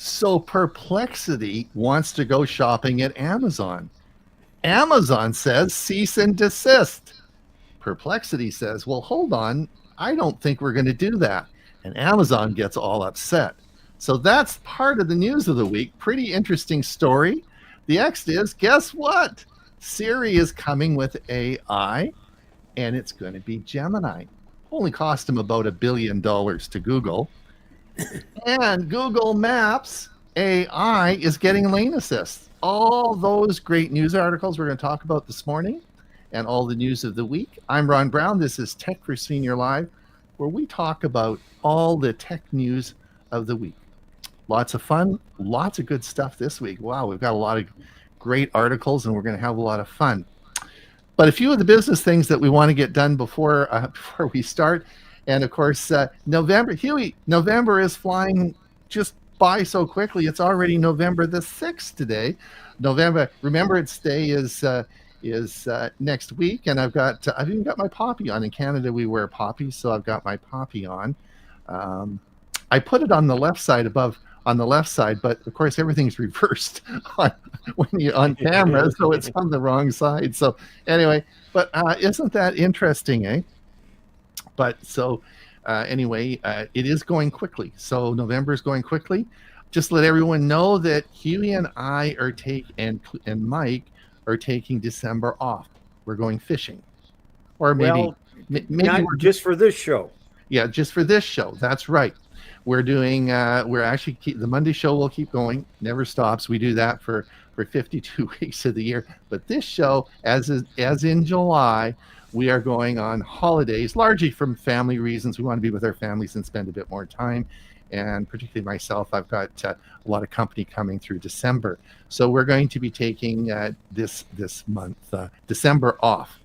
So Perplexity wants to go shopping at Amazon. Amazon says cease and desist. Perplexity says, well, hold on. I don't think we're going to do that. And Amazon gets all upset. So that's part of the news of the week. Pretty interesting story. The next is, guess what? Siri is coming with AI, and it's going to be Gemini. Only cost them about $1 billion to Google. And Google Maps AI is getting lane assist. All those great news articles we're going to talk about this morning and all the news of the week. I'm Ron Brown. This is Tech for Senior Live, where we talk about all the tech news of the week. Lots of fun, lots of good stuff this week. Wow, we've got a lot of great articles, and we're going to have a lot of fun. But a few of the business things that we want to get done before we start. And of course, November, Huey, November is flying just by so quickly. It's already November the 6th today. November, Remembrance Day is next week, and I've even got my poppy on. In Canada, we wear poppies, so I've got my poppy on. I put it on the left side on the left side, but of course everything's reversed when you're on camera, so it's on the wrong side. So anyway, but isn't that interesting, eh? But so anyway, it is going quickly. So November is going quickly. Just let everyone know that Huey and I are and Mike are taking December off. We're going fishing, or maybe not just for this show. Yeah, just for this show. That's right. We're doing. We're actually the Monday show will keep going. Never stops. We do that for 52 weeks of the year. But this show, as in July, we are going on holidays, largely from family reasons. We want to be with our families and spend a bit more time. And particularly myself, I've got a lot of company coming through December. So we're going to be taking this month, December, off.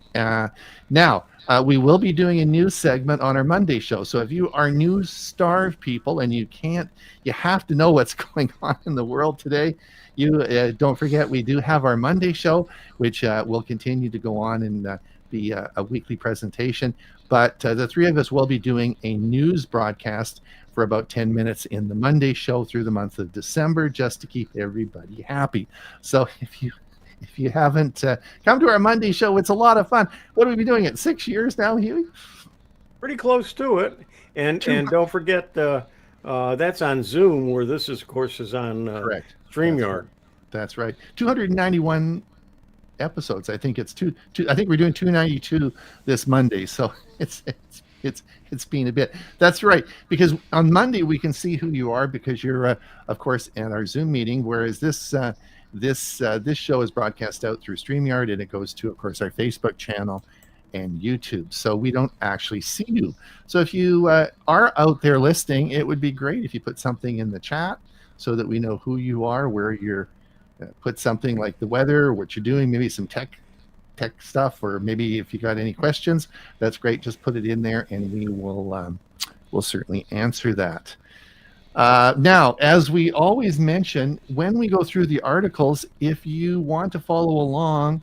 Now, we will be doing a news segment on our Monday show. So if you are news-starved people and you have to know what's going on in the world today, you don't forget we do have our Monday show, which will continue to go on and be a weekly presentation. But the three of us will be doing a news broadcast for about 10 minutes in the Monday show through the month of December, just to keep everybody happy. So if you haven't come to our Monday show, it's a lot of fun. What have we been doing it 6 years now, Huey? Pretty close to it. And don't forget, that's on Zoom, where this is, of course, is on StreamYard. That's right. 291 episodes. I think it's I think we're doing 292 this Monday. So it's been a bit. That's right, because on Monday we can see who you are, because you're of course at our Zoom meeting, whereas this show is broadcast out through StreamYard, and it goes to, of course, our Facebook channel and YouTube, so we don't actually see you. So if you are out there listening, it would be great if you put something in the chat so that we know who you are, where you're. Put something like the weather, what you're doing, maybe some tech stuff, or maybe if you got any questions, that's great. Just put it in there, and we will we'll certainly answer that. Now, as we always mention, when we go through the articles, if you want to follow along,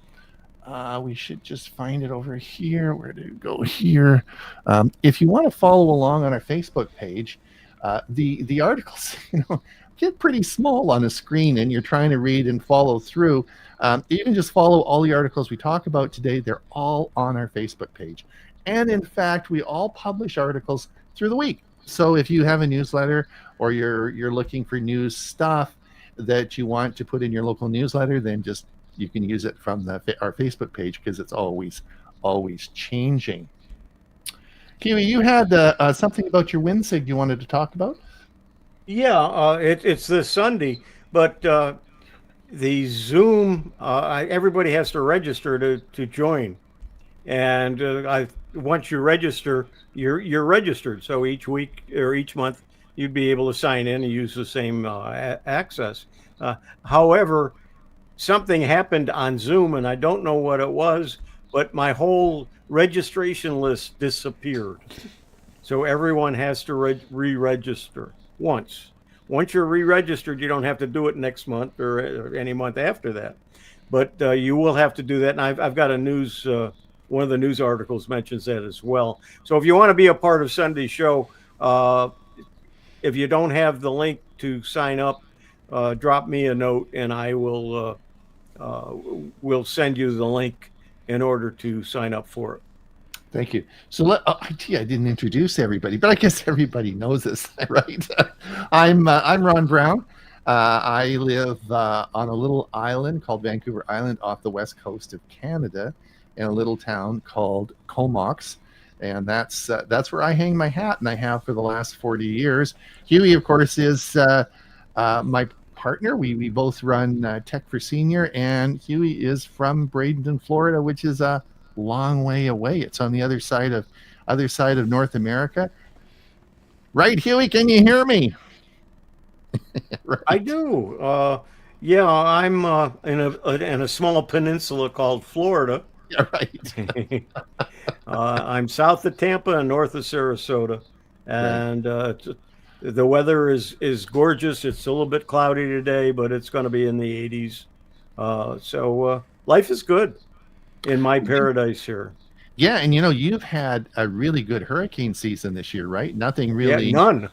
we should just find it over here. Where did it go here? If you want to follow along on our Facebook page, the articles, get pretty small on a screen, and you're trying to read and follow through. You can just follow all the articles we talk about today. They're all on our Facebook page. And in fact, we all publish articles through the week. So if you have a newsletter or you're looking for news stuff that you want to put in your local newsletter, then just you can use it from our Facebook page, because it's always changing. Kiwi, you had something about your WinSig you wanted to talk about? Yeah, it's this Sunday, but the Zoom, everybody has to register to join, and once you register, you're registered. So each week or each month, you'd be able to sign in and use the same access. However, something happened on Zoom, and I don't know what it was, but my whole registration list disappeared. So everyone has to re-register once. Once you're re-registered, you don't have to do it next month or any month after that. But you will have to do that. And I've got a news, one of the news articles mentions that as well. So if you want to be a part of Sunday's show, if you don't have the link to sign up, drop me a note, and I will send you the link in order to sign up for it. Thank you. So I didn't introduce everybody, but I guess everybody knows this, right? I'm Ron Brown. I live on a little island called Vancouver Island off the west coast of Canada, in a little town called Comox, and that's where I hang my hat, and I have for the last 40 years. Huey, of course, is my partner. We both run Tech for Senior, and Huey is from Bradenton, Florida, which is a long way away. It's on the other side of North America. Right, Huey? Can you hear me? Right. I do. Yeah, I'm in a small peninsula called Florida. Yeah, right. I'm south of Tampa and north of Sarasota, and the weather is gorgeous. It's a little bit cloudy today, but it's going to be in the 80s. So life is good in my paradise here. Yeah, and you've had a really good hurricane season this year, right? Nothing really. Yeah, none.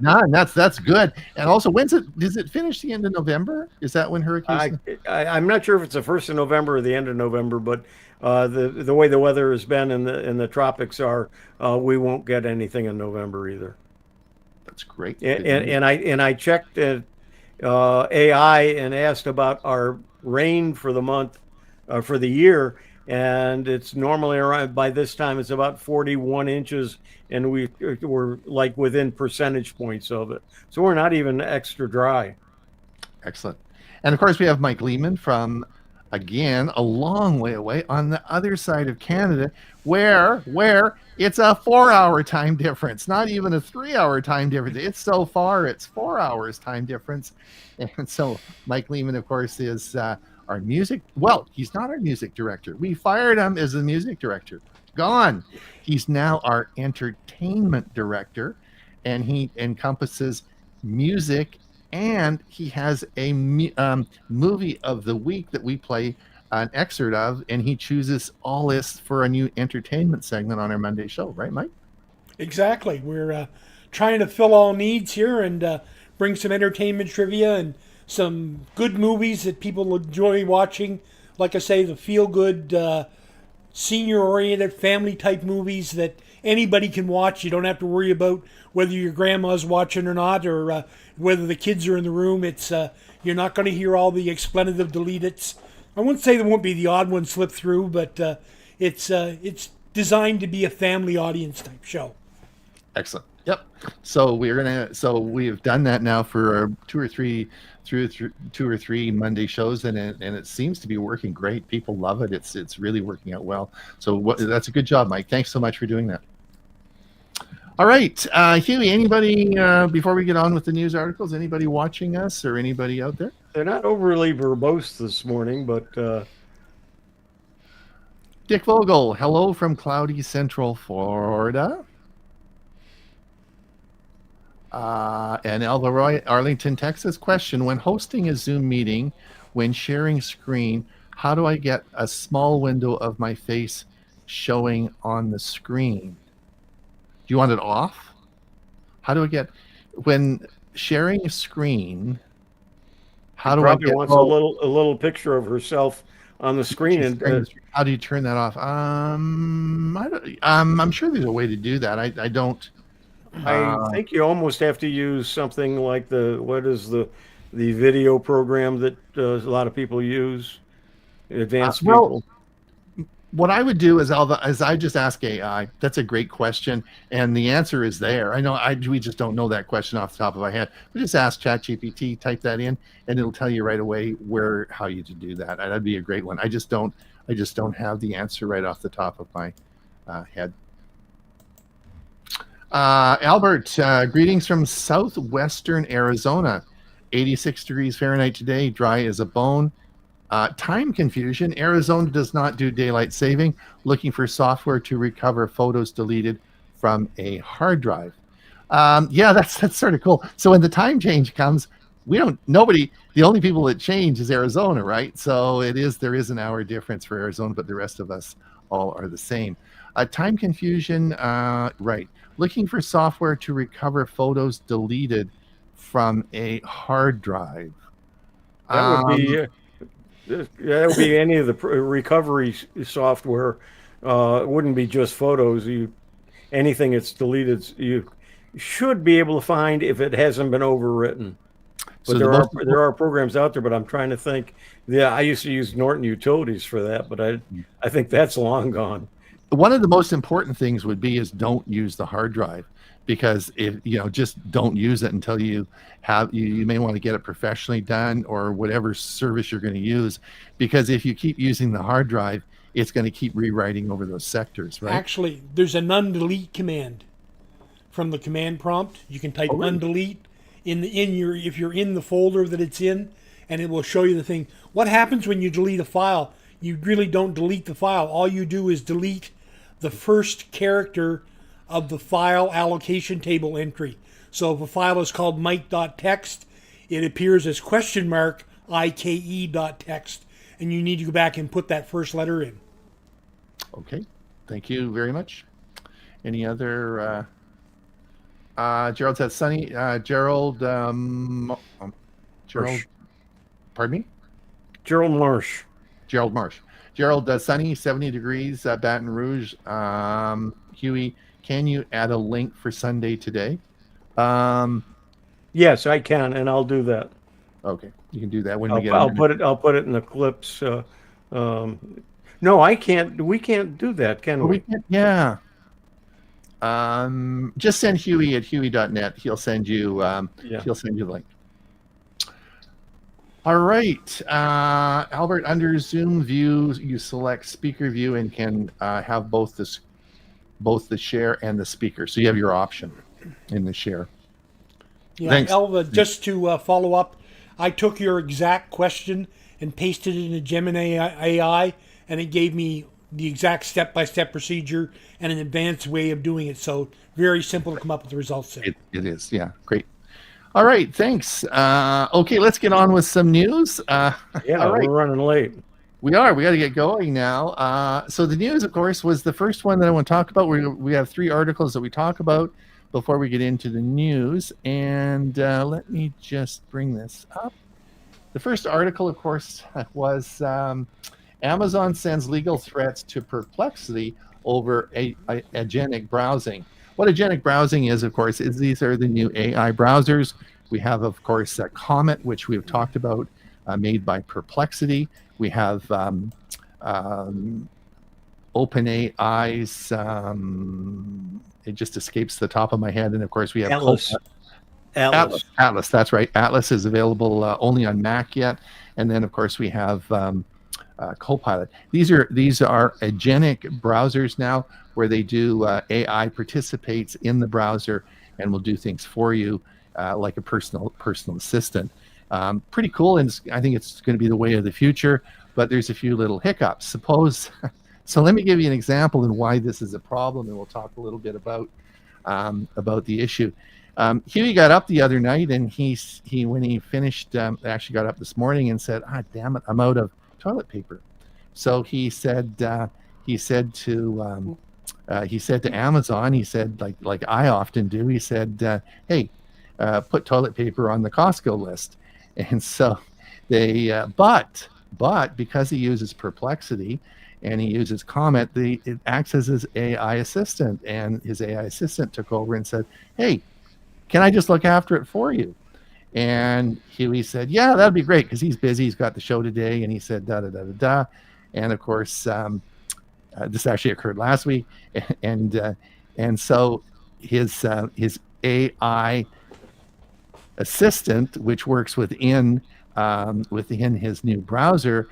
None. That's good. And also, does it finish the end of November? Is that when hurricanes? I'm not sure if it's the 1st of November or the end of November, but the way the weather has been in the tropics we won't get anything in November either. That's great. And I checked AI and asked about our rain for the month, for the year, and it's normally around, by this time it's about 41 inches, and we're like within percentage points of it. So we're not even extra dry. Excellent. And of course we have Mike Lehman from, again, a long way away on the other side of Canada, where it's a 4-hour time difference, not even a 3-hour time difference. It's so far, it's 4 hours time difference. And so Mike Lehman, of course, is our he's not our music director. We fired him as the music director. Gone. He's now our entertainment director, and he encompasses music, and he has a movie of the week that we play an excerpt of, and he chooses all this for a new entertainment segment on our Monday show. Right, Mike? Exactly. We're trying to fill all needs here and bring some entertainment trivia and some good movies that people enjoy watching. Like I say, the feel-good, senior-oriented, family-type movies that anybody can watch. You don't have to worry about whether your grandma's watching or not, or whether the kids are in the room. It's you're not going to hear all the expletive deleteds. I wouldn't say there won't be the odd one slip through, but it's designed to be a family audience type show. Excellent. Yep. So we've done that now for two or three Monday shows, and it seems to be working great. People love it. It's really working out well. So that's a good job, Mike. Thanks so much for doing that. All right, Huey. Anybody before we get on with the news articles? Anybody watching us or anybody out there? They're not overly verbose this morning, but Dick Vogel, hello from cloudy Central Florida. And Elva Roy, Arlington, Texas. Question: when hosting a Zoom meeting, when sharing screen, how do I get a small window of my face showing on the screen? Do you want it off? How do I get when sharing a screen? How do I probably get wants a little picture of herself on the screen, and how do you turn that off? I'm sure there's a way to do that. I don't. I think you almost have to use something like the video program that a lot of people use, advanced people. What I would do is I just ask AI. That's a great question, and the answer is there. I know we just don't know that question off the top of our head. We just ask ChatGPT, type that in, and it'll tell you right away how you to do that. That'd be a great one. I just don't have the answer right off the top of my head. Albert, greetings from southwestern Arizona. 86 degrees Fahrenheit today, dry as a bone. Time confusion. Arizona does not do daylight saving. Looking for software to recover photos deleted from a hard drive. Yeah, that's sort of cool. So when the time change comes, the only people that change is Arizona, right? So there is an hour difference for Arizona, but the rest of us all are the same. Time confusion, right. Looking for software to recover photos deleted from a hard drive. That would be any of the recovery software. It wouldn't be just photos. Anything that's deleted, you should be able to find if it hasn't been overwritten. But so there are programs out there. But I'm trying to think. Yeah, I used to use Norton Utilities for that, but I think that's long gone. One of the most important things would be is don't use the hard drive, because if just don't use it until you may want to get it professionally done or whatever service you're going to use, because if you keep using the hard drive, it's going to keep rewriting over those sectors, right? Actually, there's an undelete command from the command prompt. You can type undelete if you're in the folder that it's in, and it will show you the thing. What happens when you delete a file? You really don't delete the file. All you do is delete the first character of the file allocation table entry. So if a file is called mike.txt, it appears as $IKE.txt, and you need to go back and put that first letter in. Okay, thank you very much. Any other? Gerald said, "Sunny." Gerald, pardon me. Gerald Marsh. Gerald Marsh. Gerald, sunny, 70 degrees, Baton Rouge. Huey, can you add a link for Sunday today? Yes, I can, and I'll do that. Okay, you can do that when I'll put it in the clips. No, I can't. We can't do that, can we? Yeah. Just send Huey at huey.net. He'll send you. He'll send you the link. All right, Albert. Under Zoom view, you select speaker view and can have both the share and the speaker. So you have your option in the share. Yeah, thanks. Elva, just to follow up, I took your exact question and pasted it into Gemini AI, and it gave me the exact step-by-step procedure and an advanced way of doing it. So very simple to come up with the results there. It is, yeah, great. All right, thanks. Okay, let's get on with some news. Yeah, all right. We're running late. We are. We got to get going now. So the news, of course, was the first one that I want to talk about. We have 3 articles that we talk about before we get into the news. And let me just bring this up. The first article, of course, was Amazon sends legal threats to Perplexity over agentic browsing. What agentic browsing is, of course, is these are the new AI browsers. We have, of course, Comet, which we've talked about, made by Perplexity. We have OpenAI's it just escapes the top of my head. And of course, we have Atlas. Atlas. That's right. Atlas is available only on Mac yet, and then of course we have Copilot. These are agentic browsers now, where they do AI participates in the browser and will do things for you, like a personal assistant. Pretty cool, and I think it's going to be the way of the future. But there's a few little hiccups. So let me give you an example and why this is a problem, and we'll talk a little bit about the issue. Huey got up the other night, and he when he finished, actually got up this morning and said, damn it, I'm out of toilet paper. So he said to Amazon, he said, like I often do, he said, hey, put toilet paper on the Costco list. And so they but because he uses Perplexity and he uses Comet, it acts as his AI assistant, and his AI assistant took over and said, hey, can I just look after it for you? And Huey said, yeah, that'd be great, because he's busy. He's got the show today. And he said, da, da, da, da, da. And of course, this actually occurred last week. And so his AI assistant, which works within his new browser,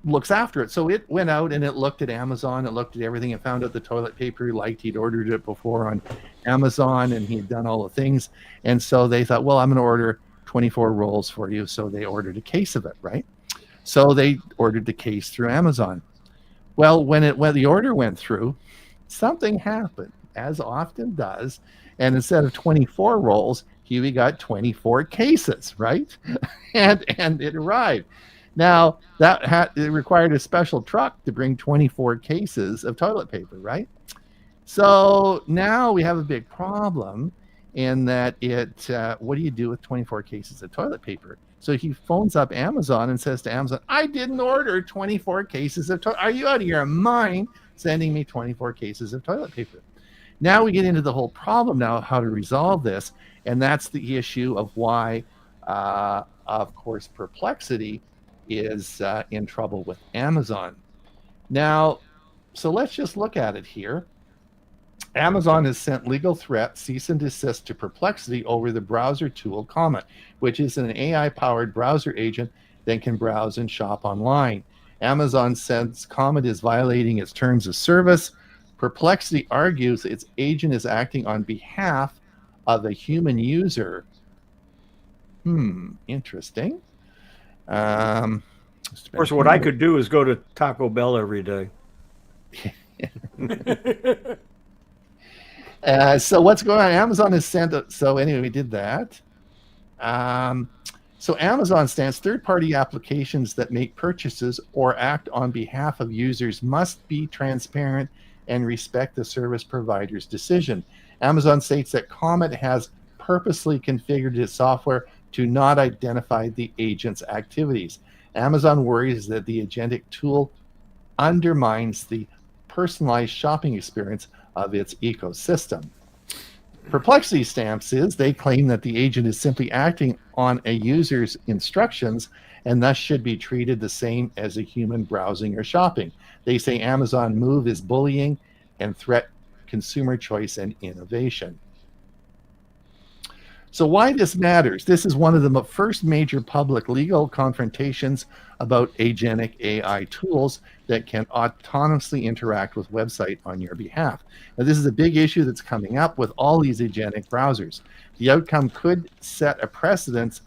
looks after it. So it went out and it looked at Amazon, it looked at everything, and found out the toilet paper he liked. He'd ordered it before on Amazon, and he'd done all the things. And so they thought, well, I'm going to order 24 rolls for you. So they ordered a case of it, right? So they ordered the case through Amazon. Well, when the order went through, something happened, as often does. And instead of 24 rolls, Huey got 24 cases, right? and it arrived. Now, it required a special truck to bring 24 cases of toilet paper, right? So now we have a big problem in that what do you do with 24 cases of toilet paper? So he phones up Amazon and says to Amazon, I didn't order 24 cases of toilet. Are you out of your mind sending me 24 cases of toilet paper? Now we get into the whole problem now, how to resolve this. And that's the issue of why, of course, Perplexity is in trouble with Amazon. Now, so let's just look at it here. Amazon has sent legal threat, cease and desist to Perplexity over the browser tool Comet, which is an AI-powered browser agent that can browse and shop online. Amazon says Comet is violating its terms of service. Perplexity argues its agent is acting on behalf of a human user. Interesting. Of course, what I could do is go to Taco Bell every day. So what's going on? Amazon has sent it. So anyway, we did that. So Amazon stands third-party applications that make purchases or act on behalf of users must be transparent and respect the service provider's decision. Amazon states that Comet has purposely configured its software to not identify the agent's activities. Amazon worries that the agentic tool undermines the personalized shopping experience of its ecosystem. Perplexity stance is they claim that the agent is simply acting on a user's instructions and thus should be treated the same as a human browsing or shopping. They say Amazon move is bullying and threat consumer choice and innovation. So why this matters? This is one of the first major public legal confrontations about agentic AI tools that can autonomously interact with website on your behalf. Now, this is a big issue that's coming up with all these agentic browsers. The outcome could set a precedence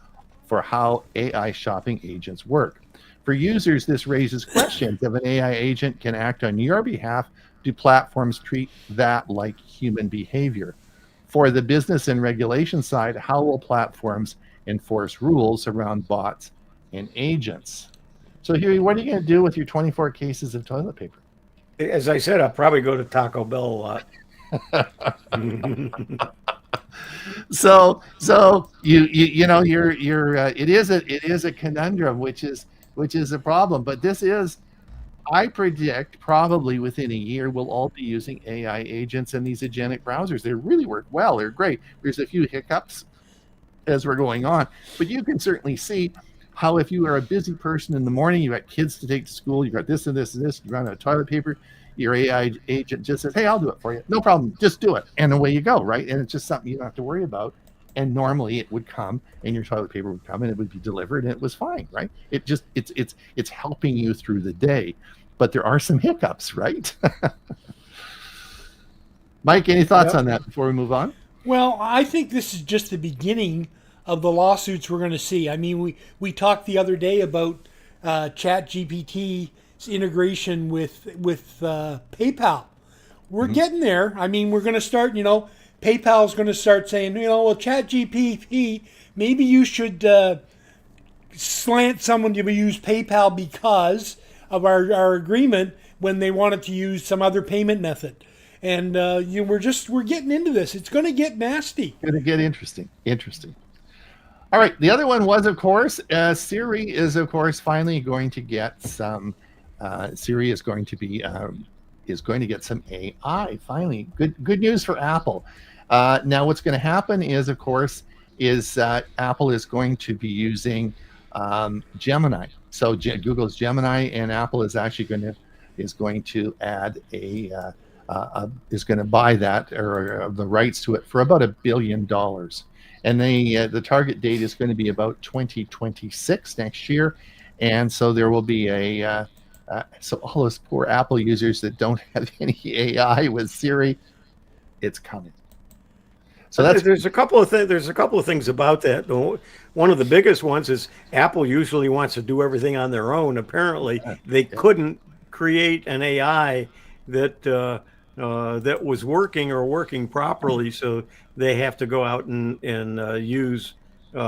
for how AI shopping agents work. For users, this raises questions. If an AI agent can act on your behalf, do platforms treat that like human behavior? For the business and regulation side, how will platforms enforce rules around bots and agents? So, Huey, what are you going to do with your 24 cases of toilet paper? As I said, I'll probably go to Taco Bell a lot. So you know it is a conundrum, which is a problem. But this is, I predict, probably within a year we'll all be using AI agents and these agentic browsers. They really work well. They're great. There's a few hiccups as we're going on, but you can certainly see how if you are a busy person in the morning, you got kids to take to school, you got this and this and this, you run out of toilet paper, your AI agent just says, "Hey, I'll do it for you. No problem. Just do it." And away you go, right? And it's just something you don't have to worry about. And normally it would come and your toilet paper would come and it would be delivered and it was fine, right? It's helping you through the day. But there are some hiccups, right? Mike, any thoughts on that before we move on? Well, I think this is just the beginning of the lawsuits we're going to see. I mean, we talked the other day about Chat GPT's integration with PayPal. We're getting there. I mean, we're going to start, PayPal's going to start saying, well, Chat GPT, maybe you should slant someone to use PayPal because of our agreement when they wanted to use some other payment method. And we're getting into this. It's going to get nasty. Going to get interesting. All right. The other one was, of course, Siri is, of course, finally going to get some. Siri is going to get some AI. Finally, good news for Apple. Now, what's going to happen is, of course, Apple is going to be using Gemini. So Google's Gemini, and Apple is actually going to add is going to buy that or the rights to it for about $1 billion. And the target date is going to be about 2026 next year. And so there will be so all those poor Apple users that don't have any AI with Siri, it's coming. So there's a couple of things about that. One of the biggest ones is Apple usually wants to do everything on their own. Apparently, they couldn't create an AI that was working properly, so they have to go out and use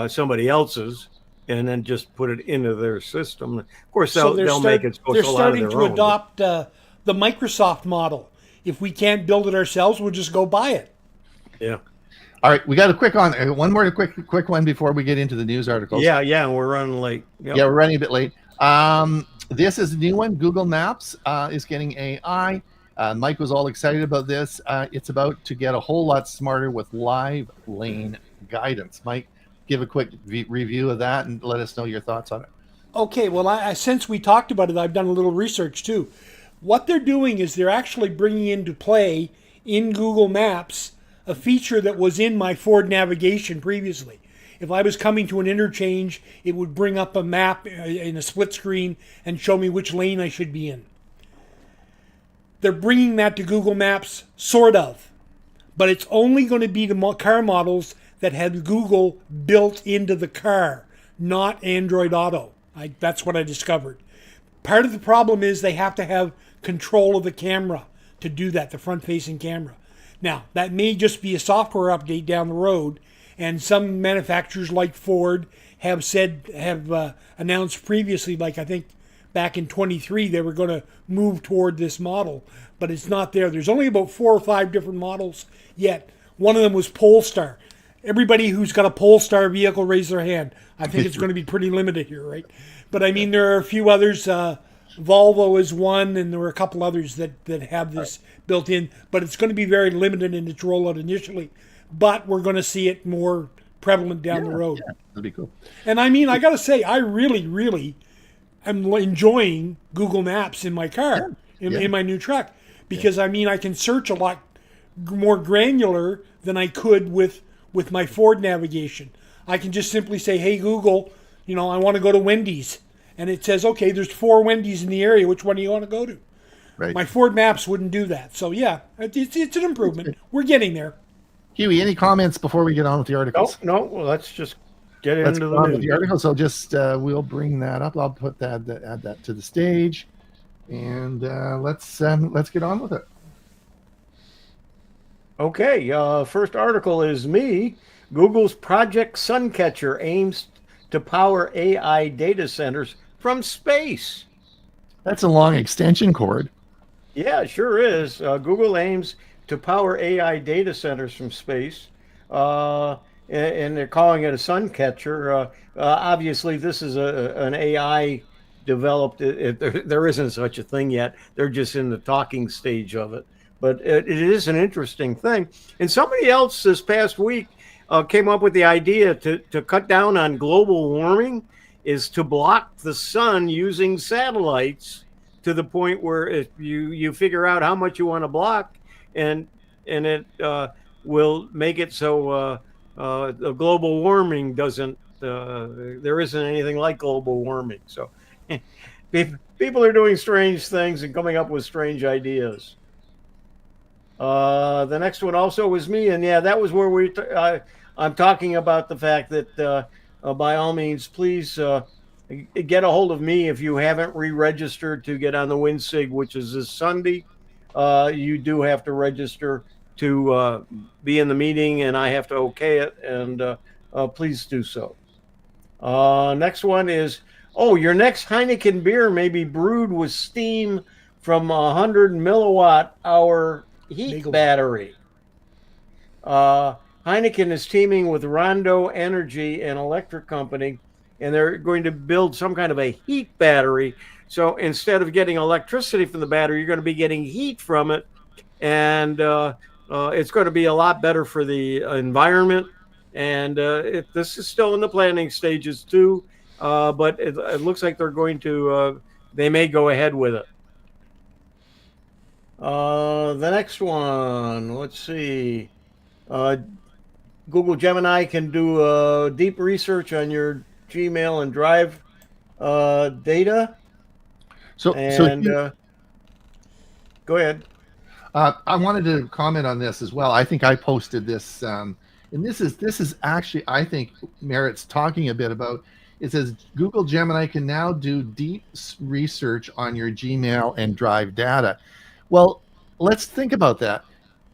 somebody else's and then just put it into their system. Of course, they'll make it so they're a lot starting of their to own. adopt the Microsoft model. If we can't build it ourselves, we'll just go buy it. Yeah. All right, we got one more quick one before we get into the news articles. Yeah, we're running late. Yep. Yeah, we're running a bit late. This is a new one. Google Maps is getting AI. Mike was all excited about this. It's about to get a whole lot smarter with live lane guidance. Mike, give a quick review of that and let us know your thoughts on it. Okay, well, since we talked about it, I've done a little research too. What they're doing is they're actually bringing into play in Google Maps a feature that was in my Ford navigation previously. If I was coming to an interchange, it would bring up a map in a split screen and show me which lane I should be in. They're bringing that to Google Maps, sort of. But it's only going to be the car models that have Google built into the car, not Android Auto. That's what I discovered. Part of the problem is they have to have control of the camera to do that, the front-facing camera. Now, that may just be a software update down the road, and some manufacturers like Ford have announced previously, like I think back in 23, they were going to move toward this model, but it's not there. There's only about 4 or 5 different models yet. One of them was Polestar. Everybody who's got a Polestar vehicle, raise their hand. I think it's going to be pretty limited here, right? But I mean, there are a few others. Volvo is one, and there were a couple others that have this built in, but it's going to be very limited in its rollout initially. But we're going to see it more prevalent down the road. Yeah, that'd be cool. And I mean, I got to say, I really, really am enjoying Google Maps in my car, in my new truck, because I mean, I can search a lot more granular than I could with my Ford navigation. I can just simply say, "Hey Google, I want to go to Wendy's," and it says, "Okay, there's 4 Wendy's in the area. Which one do you want to go to?" Right. My Ford Maps wouldn't do that. So yeah, it's an improvement. We're getting there. Huey, any comments before we get on with the articles? No. Well, let's just get Let's into go on the with the news. articles. So just we'll bring that up. I'll put add that to the stage, and let's get on with it. Okay, first article is me. Google's Project Suncatcher aims to power AI data centers from space. That's a long extension cord. Yeah, it sure is. Google aims to power AI data centers from space, and they're calling it a Suncatcher. Obviously, this is an AI developed. There isn't such a thing yet. They're just in the talking stage of it. But it is an interesting thing. And somebody else this past week came up with the idea to cut down on global warming is to block the sun using satellites to the point where if you figure out how much you want to block, and it will make it so the global warming doesn't. There isn't anything like global warming. So people are doing strange things and coming up with strange ideas. The next one also was me, and yeah, that was where I'm talking about the fact that by all means, please get a hold of me if you haven't re-registered to get on the WinSig, which is this Sunday. You do have to register to be in the meeting, and I have to okay it, and please do so. Next one is, your next Heineken beer may be brewed with steam from a 100 milliwatt hour heat Megawatt. battery. Heineken is teaming with Rondo Energy, an electric company, and they're going to build some kind of a heat battery. So instead of getting electricity from the battery, you're going to be getting heat from it, and it's going to be a lot better for the environment. And this is still in the planning stages too, but it looks like they're going to. They may go ahead with it. The next one, let's see. Google Gemini can do deep research on your Gmail and Drive data. And go ahead. I wanted to comment on this as well. I think I posted this, and this is actually, I think, merits talking a bit about. It says Google Gemini can now do deep research on your Gmail and Drive data. Well, let's think about that.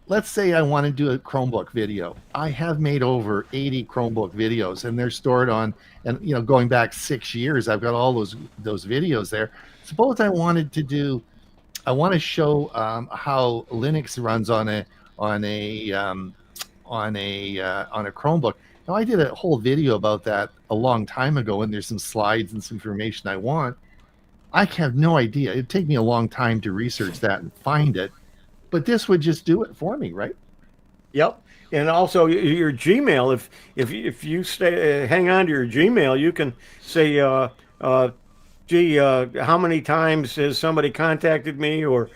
Let's say I want to do a Chromebook video. I have made over 80 Chromebook videos, and they're stored on, and going back 6 years, I've got all those videos there. Suppose I wanted to do, I want to show how Linux runs on a Chromebook. Now, I did a whole video about that a long time ago, and there's some slides and some information I want. I have no idea. It'd take me a long time to research that and find it, but this would just do it for me, right? Yep. And also your Gmail, if you hang on to your Gmail, you can say, how many times has somebody contacted me, or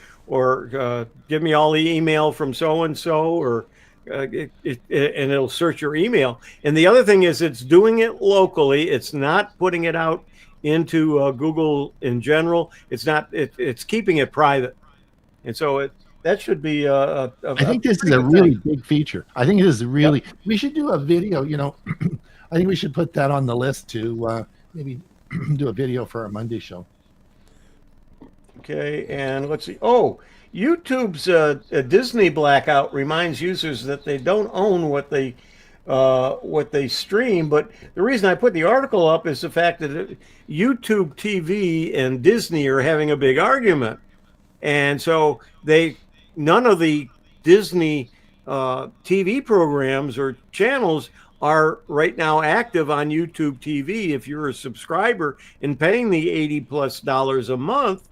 give me all the email from so and so, or and it'll search your email. And the other thing is, it's doing it locally. It's not putting it out into Google in general. It's keeping it private, and so that should be I think this is a really big feature. I think it is really. Yep. We should do a video. I think we should put that on the list to maybe do a video for our Monday show. Okay, and let's see. Oh, YouTube's Disney blackout reminds users that they don't own what they stream. But the reason I put the article up is the fact that YouTube TV and Disney are having a big argument, and so none of the Disney TV programs or channels are right now active on YouTube TV. If you're a subscriber and paying the $80+ a month,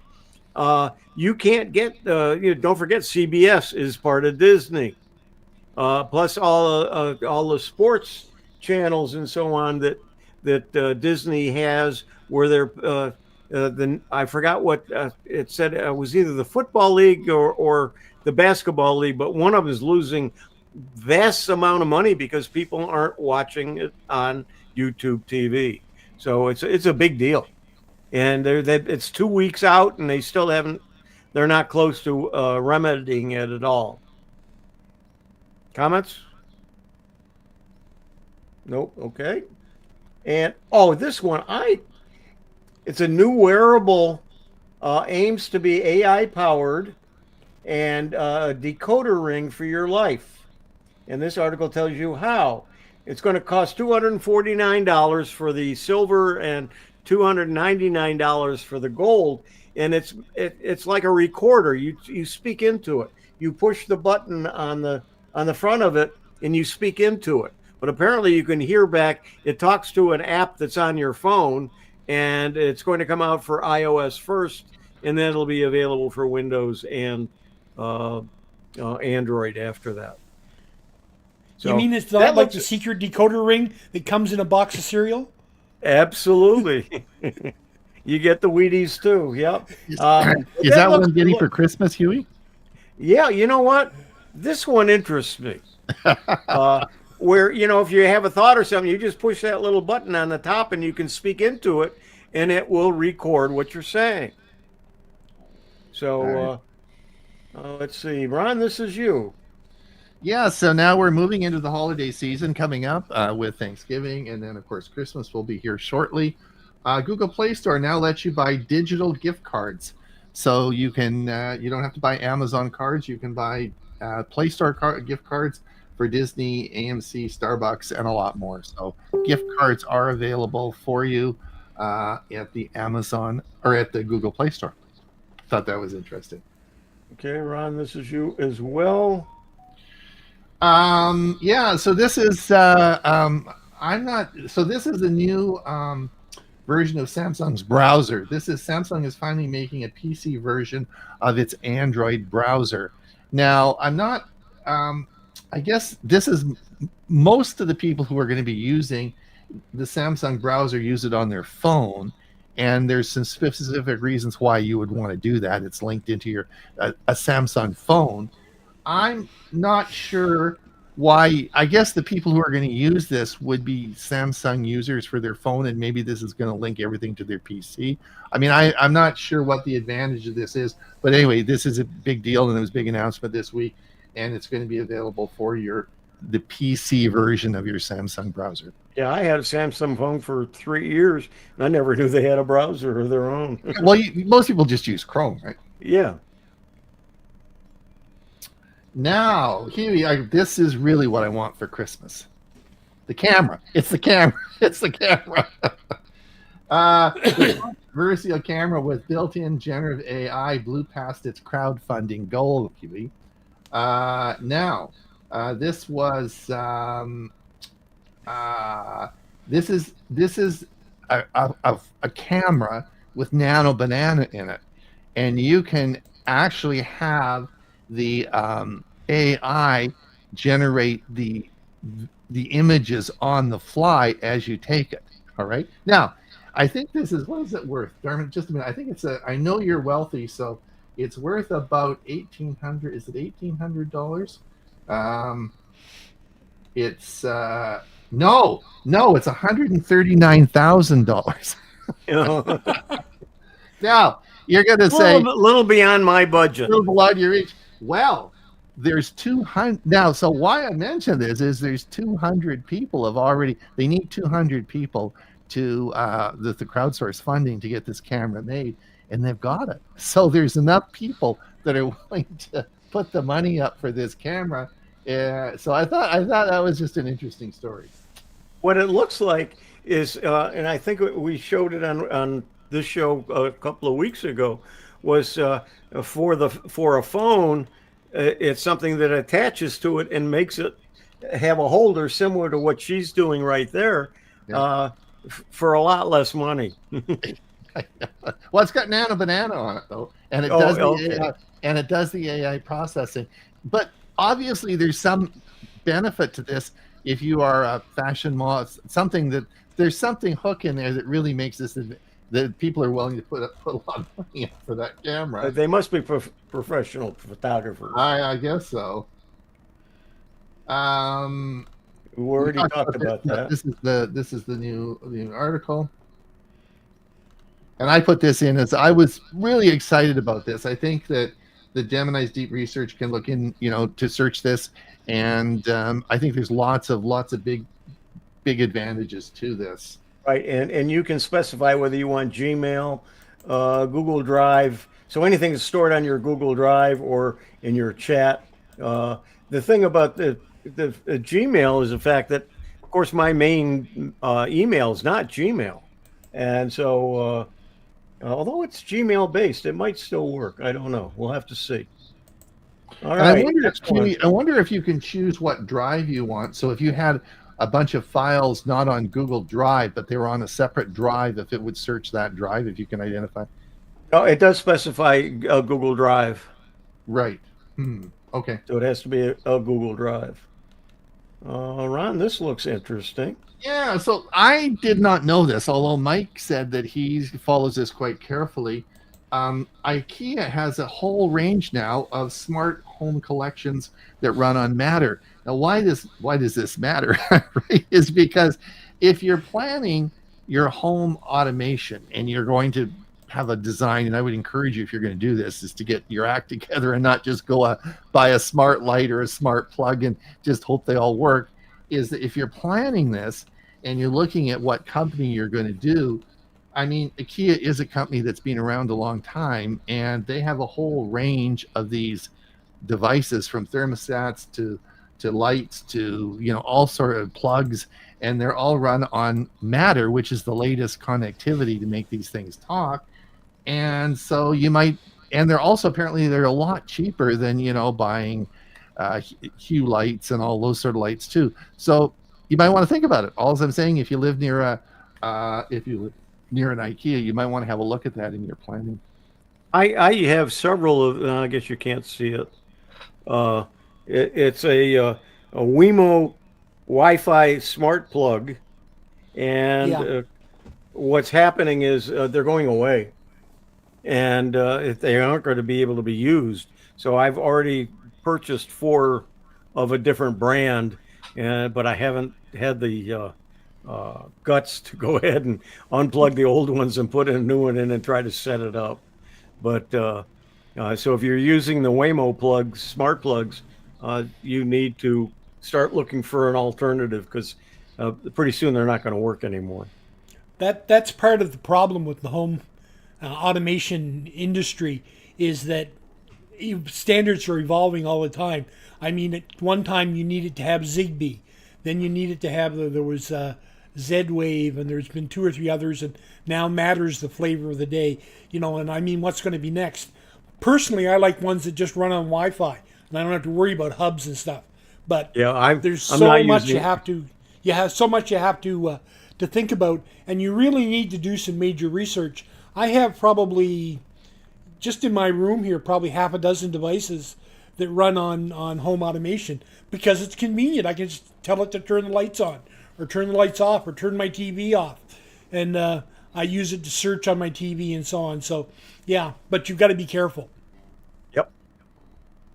you can't get. Don't forget, CBS is part of Disney. Plus all the sports channels and so on that Disney has, where they're I forgot what it said. It was either the football league or the basketball league, but one of them is losing vast amount of money because people aren't watching it on YouTube TV. So it's a big deal, and it's 2 weeks out, and they still haven't. They're not close to remedying it at all. Comments? Nope. Okay. And this one, it's a new wearable, aims to be AI powered, and a decoder ring for your life. And this article tells you how. It's going to cost $249 for the silver and $299 for the gold. And it's like a recorder. You speak into it. You push the button on the front of it, and you speak into it. But apparently you can hear back. It talks to an app that's on your phone, and it's going to come out for iOS first, and then it'll be available for Windows and Android after that. So you mean it's not like the secret decoder ring that comes in a box of cereal? Absolutely. You get the Wheaties too. Yep. Is, But is that that what looks I'm getting for Christmas, Huey? Yeah, you know what? This one interests me. Uh, where, if you have a thought or something, you just push that little button on the top and you can speak into it and it will record what you're saying. All right. So let's see. Ron, this is you. Yeah, so now we're moving into the holiday season coming up with Thanksgiving, and then of course Christmas will be here shortly. Google Play Store now lets you buy digital gift cards, so you don't have to buy Amazon cards. You can buy Play Store gift cards for Disney, AMC, Starbucks, and a lot more. So gift cards are available for you at the Amazon or at the Google Play Store. Thought that was interesting. Okay, Ron, this is you as well. Yeah, so this is I'm not so this is a new version of Samsung's browser. Samsung is finally making a PC version of its Android browser. Now, I'm not I guess this is most of the people who are going to be using the Samsung browser use it on their phone, and there's some specific reasons why you would want to do that. It's linked into your a Samsung phone. I'm not sure why. I guess the people who are going to use this would be Samsung users for their phone, and maybe this is going to link everything to their PC. I mean, I'm not sure what the advantage of this is, but anyway, this is a big deal, and it was a big announcement this week, and it's going to be available for the PC version of your Samsung browser. Yeah, I had a Samsung phone for 3 years, and I never knew they had a browser of their own. Well, most people just use Chrome, right? Yeah. Now, Huey, this is really what I want for Christmas. The camera. It's the camera. It's the camera. The controversial camera with built-in generative AI blew past its crowdfunding goal, Huey. This was this is a camera with Nano Banana in it, and you can actually have the AI generate the images on the fly as you take it. All right. Now, I think this is what is it worth? Darman, just a minute. I think it's I know you're wealthy, so it's worth about $1,800. Is it $1,800? It's no, it's $139,000. Now you're gonna say little beyond my budget. little below your reach. Well, there's 200 now. So why I mention this is there's 200 people they need 200 people to the crowdsource funding to get this camera made, and they've got it. So there's enough people that are willing to put the money up for this camera. So I thought that was just an interesting story. What it looks like is, and I think we showed it on this show a couple of weeks ago, was for a phone. It's something that attaches to it and makes it have a holder similar to what she's doing right there, Yeah. For a lot less money. Well, it's got Nano Banana on it though, and it does the AI processing. But obviously, there's some benefit to this if you are a fashion model. There's something hook in there that really makes this that people are willing to put a lot of money up for that camera. They must be professional photographers. I guess so. We already talked about that. This is the new article, and I put this in as I was really excited about this. I think that the Gemini's deep research can look in, to search this, and I think there's lots of big advantages to this. Right, and you can specify whether you want Gmail, Google Drive, so anything that's stored on your Google Drive or in your chat. The thing about the Gmail is the fact that, of course, my main email is not Gmail, and so although it's Gmail based, it might still work. I don't know. We'll have to see. All right. I wonder if you can choose what drive you want. So if you had a bunch of files not on Google Drive, but they were on a separate drive, if it would search that drive, if you can identify. Oh, it does specify a Google Drive. Right. Okay. So it has to be a Google Drive. Ron, this looks interesting. Yeah, so I did not know this, although Mike said that he follows this quite carefully. IKEA has a whole range now of smart home collections that run on Matter. Now, why does this matter? Right? Is because if you're planning your home automation and you're going to have a design, and I would encourage you, if you're going to do this, is to get your act together and not just go buy a smart light or a smart plug and just hope they all work. Is that if you're planning this and you're looking at what company you're going to do, I mean, IKEA is a company that's been around a long time, and they have a whole range of these devices, from thermostats to lights to all sort of plugs, and they're all run on Matter, which is the latest connectivity to make these things talk. And so you might, and they're also apparently they're a lot cheaper than buying Hue lights and all those sort of lights too. So you might want to think about it. All I'm saying, if you live near if you live near an IKEA, you might want to have a look at that in your planning. I have several of. I guess you can't see it. It's a Wemo Wi-Fi smart plug, and Yeah. what's happening is they're going away, and if they aren't going to be able to be used. So I've already purchased 4 of a different brand, but I haven't had the guts to go ahead and unplug the old ones and put a new one in and try to set it up. But so if you're using the Waymo plugs, smart plugs, you need to start looking for an alternative, because pretty soon they're not going to work anymore. That's part of the problem with the home automation industry, is that standards are evolving all the time. I mean, at one time you needed to have Zigbee, then you needed to have there was Z-Wave, and there's been 2 or 3 others, and now Matter's the flavor of the day. And I mean, what's going to be next? Personally, I like ones that just run on Wi-Fi, and I don't have to worry about hubs and stuff. But Yeah, there's I'm so not much using you have to so much you have to think about, and you really need to do some major research. I have probably, just in my room here, probably half a dozen devices that run on home automation, because it's convenient. I can just tell it to turn the lights on, or turn the lights off, or turn my TV off, and I use it to search on my TV and so on. So yeah, but you've got to be careful. Yep.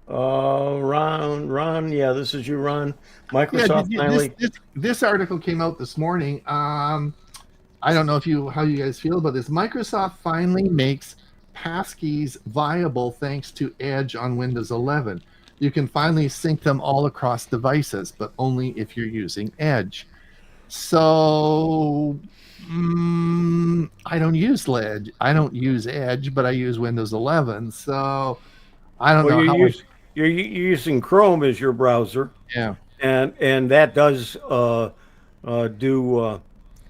Ron, yeah, this is you, Ron. Yeah, Microsoft finally. this article came out this morning. I don't know how you guys feel about this. Microsoft finally makes passkeys viable thanks to Edge on Windows 11. You can finally sync them all across devices, but only if you're using Edge. So I don't use Edge. I don't use Edge, but I use Windows 11. So I don't Well, know how. you're using Chrome as your browser, Yeah. and that does do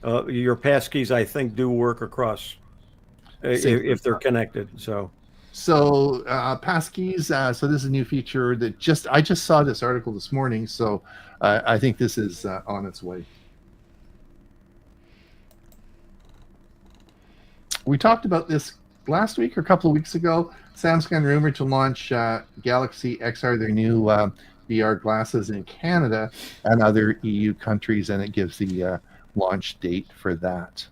your passkeys. I think do work across if they're connected. So passkeys. So this is a new feature that I just saw this article this morning. So I think this is on its way. We talked about this last week or a couple of weeks ago. Samsung rumored to launch Galaxy XR, their new VR glasses, in Canada and other EU countries, and it gives the launch date for that.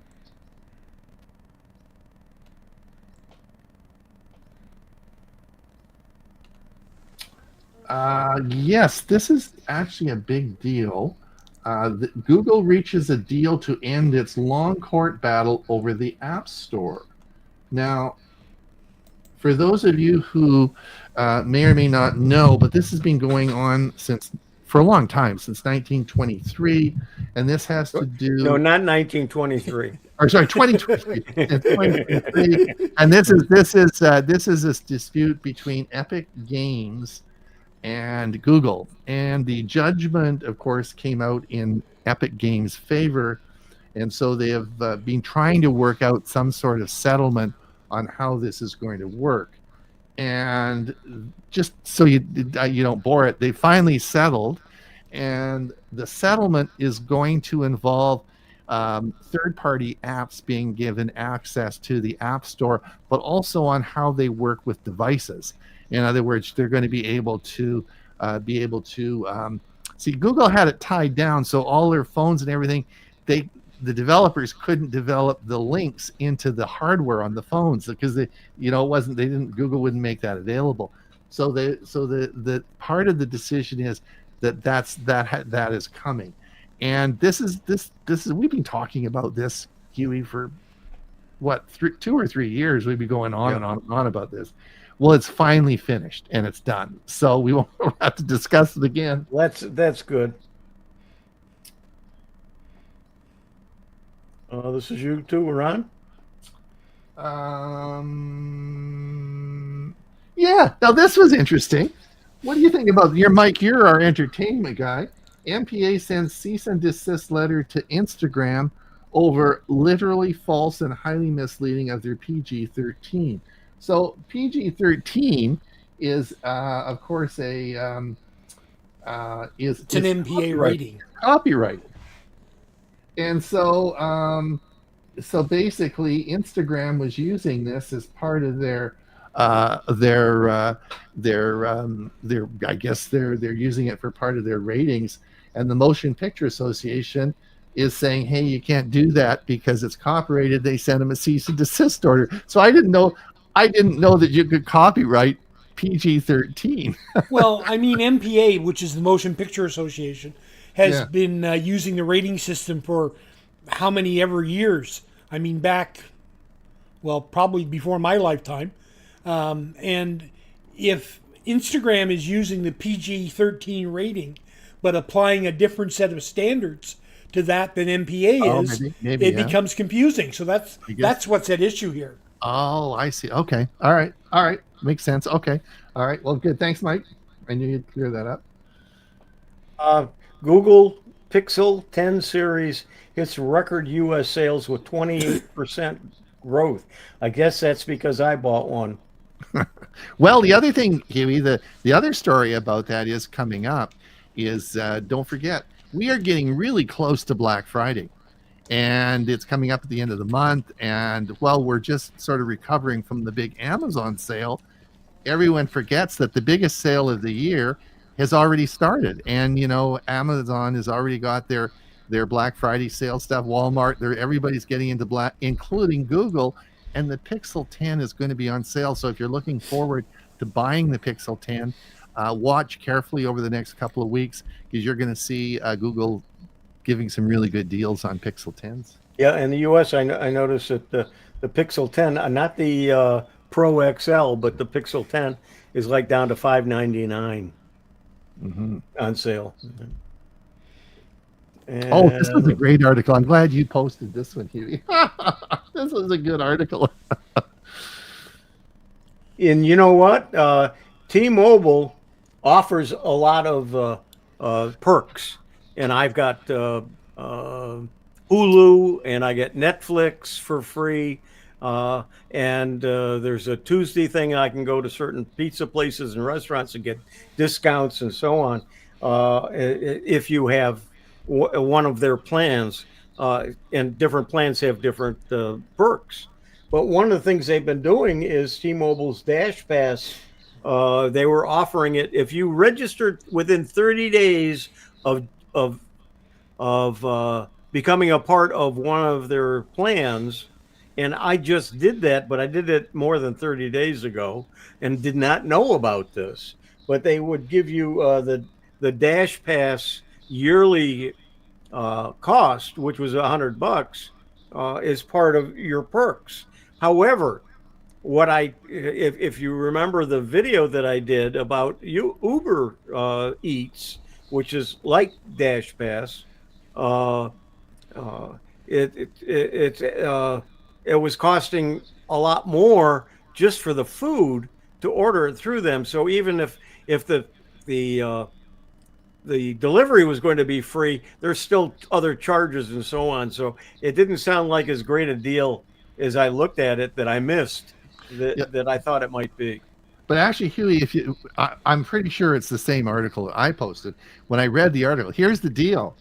Yes, this is actually a big deal. Google reaches a deal to end its long court battle over the App Store. Now, for those of you who may or may not know, but this has been going on for a long time, since 1923, and this has to do. No, not 1923. Or sorry, 2023. 2023. And this is this dispute between Epic Games and Google, and the judgment, of course, came out in Epic Games' favor, and so they have been trying to work out some sort of settlement on how this is going to work. And just so you don't bore it, they finally settled, and the settlement is going to involve third-party apps being given access to the App Store, but also on how they work with devices. In other words, they're going to be able to See, Google had it tied down, so all their phones and everything, the developers couldn't develop the links into the hardware on the phones because Google wouldn't make that available. So the part of the decision is that is coming, and this is we've been talking about this, Huey, for what 2 or 3 years. We've been going on and on and on about this. Well, it's finally finished and it's done, so we won't have to discuss it again. That's good. This is you too, Ron. Yeah. Now this was interesting. What do you think about Mike? You're our entertainment guy. MPA sends cease and desist letter to Instagram over literally false and highly misleading of their PG-13. So PG-13 is, of course, it's an MPA rating. Copyright. And so basically, Instagram was using this as part of their I guess they're using it for part of their ratings. And the Motion Picture Association is saying, hey, you can't do that because it's copyrighted. They sent them a cease and desist order. So I didn't know that you could copyright PG-13. Well, I mean, MPA, which is the Motion Picture Association, has been using the rating system for how many ever years? I mean, back, well, probably before my lifetime. And if Instagram is using the PG-13 rating, but applying a different set of standards to that than MPA is, maybe, it becomes confusing. So that's what's at issue here. Oh, I see. Okay. All right. Makes sense. Okay. All right. Well, good. Thanks, Mike. I knew you'd clear that up. Google Pixel 10 series hits record U.S. sales with 28% growth. I guess that's because I bought one. Well, the other thing, Huey, the other story about that is coming up is don't forget, we are getting really close to Black Friday. And it's coming up at the end of the month. And while we're just sort of recovering from the big Amazon sale, everyone forgets that the biggest sale of the year has already started. And, Amazon has already got their Black Friday sale stuff. Walmart, everybody's getting into Black, including Google. And the Pixel 10 is going to be on sale. So if you're looking forward to buying the Pixel 10, watch carefully over the next couple of weeks because you're going to see Google giving some really good deals on Pixel 10s. Yeah, in the U.S., I noticed that the Pixel 10, not the Pro XL, but the Pixel 10 is like down to $599 on sale. And oh, this was a great article. I'm glad you posted this one, Huey. This was a good article. And you know what? T-Mobile offers a lot of perks. And I've got Hulu, and I get Netflix for free. And there's a Tuesday thing I can go to certain pizza places and restaurants and get discounts and so on. If you have one of their plans, and different plans have different perks. But one of the things they've been doing is T-Mobile's Dash Pass. They were offering it if you registered within 30 days of becoming a part of one of their plans. And I just did that, but I did it more than 30 days ago and did not know about this. But they would give you the Dash Pass yearly cost, which was $100, as part of your perks. However, if you remember the video that I did about Uber Eats, which is like Dash Pass, it was costing a lot more just for the food to order it through them. So even if the delivery was going to be free, there's still other charges and so on. So it didn't sound like as great a deal as I looked at it that I missed that I thought it might be. But actually, Huey, I'm pretty sure it's the same article that I posted. When I read the article, here's the deal: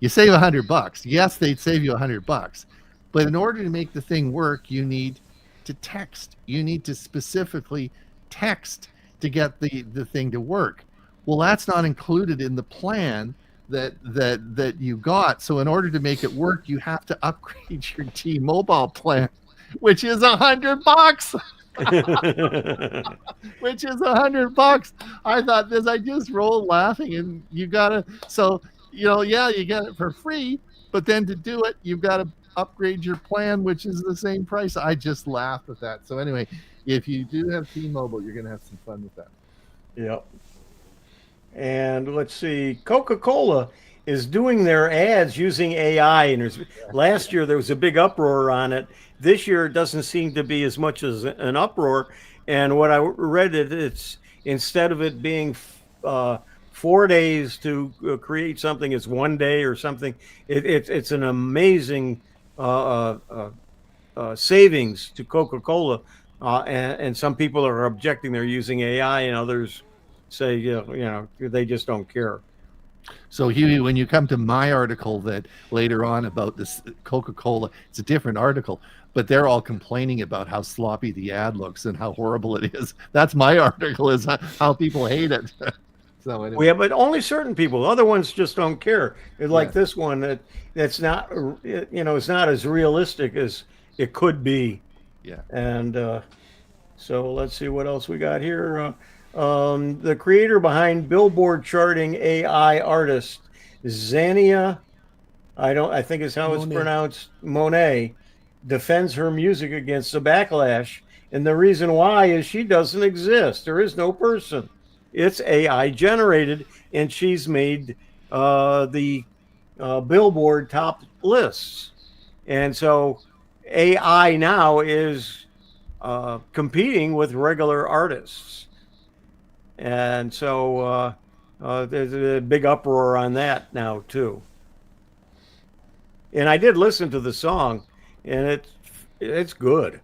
you save $100. Yes, they'd save you $100, but in order to make the thing work, you need to text. You need to specifically text to get the thing to work. Well, that's not included in the plan that you got. So in order to make it work, you have to upgrade your T-Mobile plan, which is $100. Which is $100. I thought this. I just rolled laughing, and you gotta. So yeah, you get it for free, but then to do it, you've got to upgrade your plan, which is the same price. I just laughed at that. So anyway, if you do have T-Mobile, you're gonna have some fun with that. Yep. And let's see, Coca-Cola is doing their ads using AI. And last year there was a big uproar on it. This year it doesn't seem to be as much as an uproar. And what I read, it's instead of it being 4 days to create something, it's 1 day or something. It's an amazing savings to Coca-Cola. And some people are objecting they're using AI, and others say, they just don't care. So Huey, when you come to my article that later on about this Coca-Cola, it's a different article, but they're all complaining about how sloppy the ad looks and how horrible it is. That's my article, is how people hate it. So anyway. Well, yeah, but only certain people. Other ones just don't care. It's like this one that's not, it's not as realistic as it could be. Yeah. And so let's see what else we got here. The creator behind Billboard charting AI artist Xania, I think is how it's pronounced, Monet, defends her music against the backlash. And the reason why is she doesn't exist. There is no person. It's AI generated, and she's made the Billboard top lists. And so AI now is competing with regular artists. And so there's a big uproar on that now, too. And I did listen to the song, and it's good.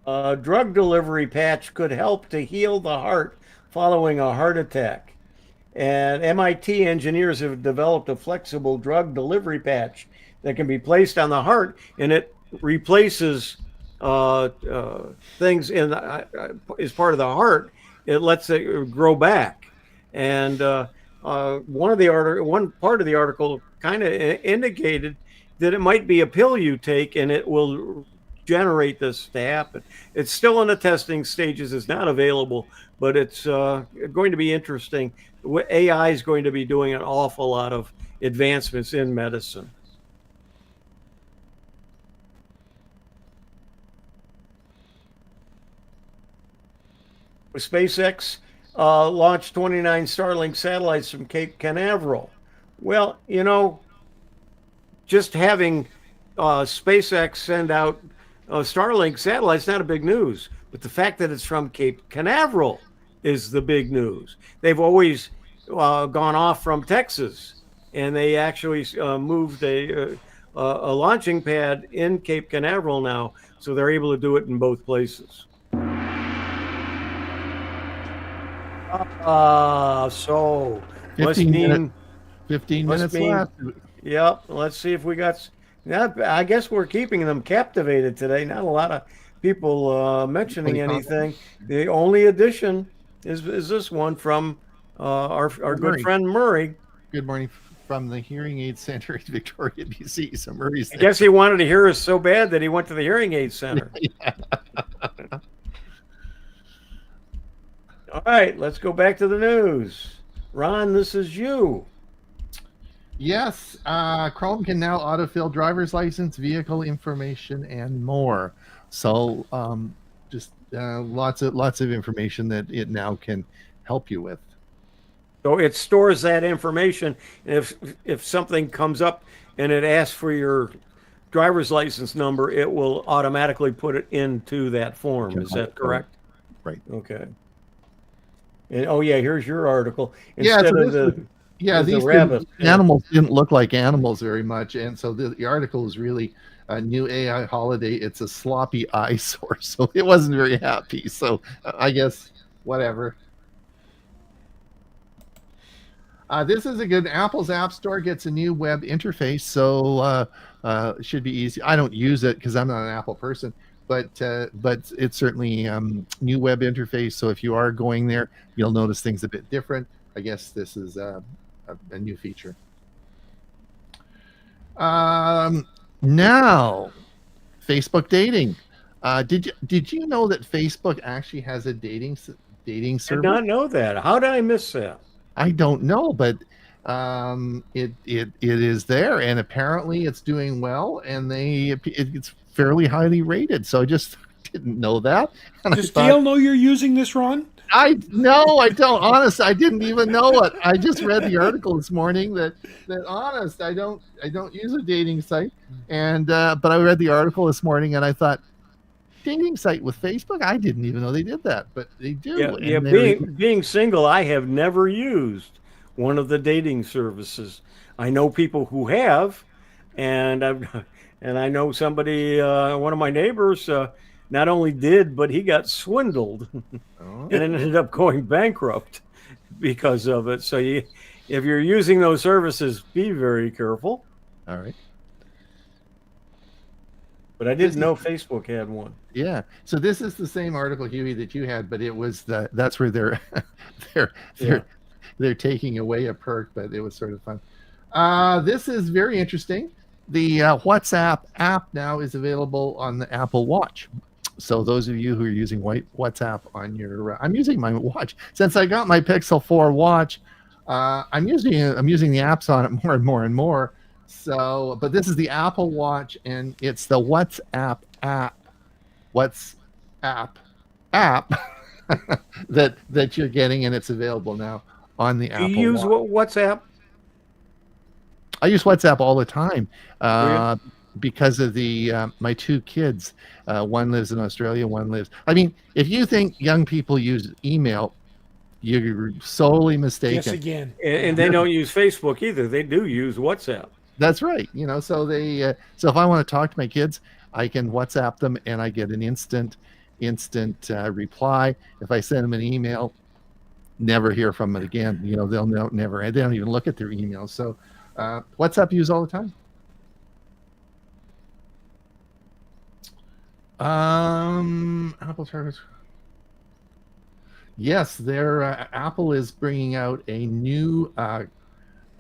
A drug delivery patch could help to heal the heart following a heart attack. And MIT engineers have developed a flexible drug delivery patch that can be placed on the heart, and it replaces things in as part of the heart. It lets it grow back. And one part of the article kind of indicated that it might be a pill you take, and it will generate this to happen. It's still in the testing stages. It's not available, but it's going to be interesting. AI is going to be doing an awful lot of advancements in medicine. SpaceX launched 29 Starlink satellites from Cape Canaveral. Well, just having SpaceX send out Starlink satellites, not a big news. But the fact that it's from Cape Canaveral is the big news. They've always gone off from Texas, and they actually moved a launching pad in Cape Canaveral now, so they're able to do it in both places. So 15 minutes left. Yep. Let's see if we got. I guess we're keeping them captivated today. Not a lot of people mentioning anything. The only addition is this one from our good friend Murray. Good morning from the Hearing Aid Center in Victoria, BC. So Murray's there. I guess he wanted to hear us so bad that he went to the Hearing Aid Center. All right, let's go back to the news. Ron, this is you. Yes, Chrome can now autofill driver's license, vehicle information, and more. So just lots of information that it now can help you with. So it stores that information, and if something comes up and it asks for your driver's license number, it will automatically put it into that form. Is that correct? Right. Okay. And here's your article. These animals didn't look like animals very much, and so the article is really a new AI holiday. It's a sloppy eyesore, so it wasn't very happy. So I guess whatever. This is a good. Apple's App Store gets a new web interface, so it should be easy. I don't use it because I'm not an Apple person, but it's certainly new web interface. So if you are going there, you'll notice things a bit different. I guess this is a new feature. Now, Facebook dating. Did you know that Facebook actually has a dating Did service? not know that. How did I miss that? I don't know, but it is there, and apparently it's doing well, and it's fairly highly rated. So I just didn't know that, and Does Dale know you're using this, Ron? I don't. Honest, I didn't even know it. I just read the article this morning that honest, I don't use a dating site, and but I read the article this morning and I thought, dating site with Facebook? I didn't even know they did that, but they do. Yeah, and yeah. Being single, I have never used one of the dating services. I know people who have, and I know somebody, one of my neighbors, not only did, but he got swindled Oh, and ended up going bankrupt because of it. So if you're using those services, be very careful. all right. But I didn't know Facebook had one. Yeah. So this is the same article, Huey, that you had, but it was that's where they're they're Yeah. they're taking away a perk, but it was sort of fun. This is very interesting. The WhatsApp app now is available on the Apple Watch. So those of you who are using WhatsApp on your, I'm using my watch since I got my Pixel 4 watch. I'm using the apps on it more and more and more. So, but this is the Apple Watch, and it's the WhatsApp app that you're getting, and it's available now on the Do Apple you use Watch. WhatsApp? I use WhatsApp all the time Do because of the my two kids. One lives in Australia, one lives. I mean, if you think young people use email, you're solely mistaken. Yes, again. And they don't use Facebook either. They do use WhatsApp. That's right. So they so if I want to talk to my kids, I can WhatsApp them and I get an instant reply. If I send them an email, never hear from it again. They'll never. They don't even look at their emails. So WhatsApp use all the time. Apple service. Yes, their Apple is bringing out a new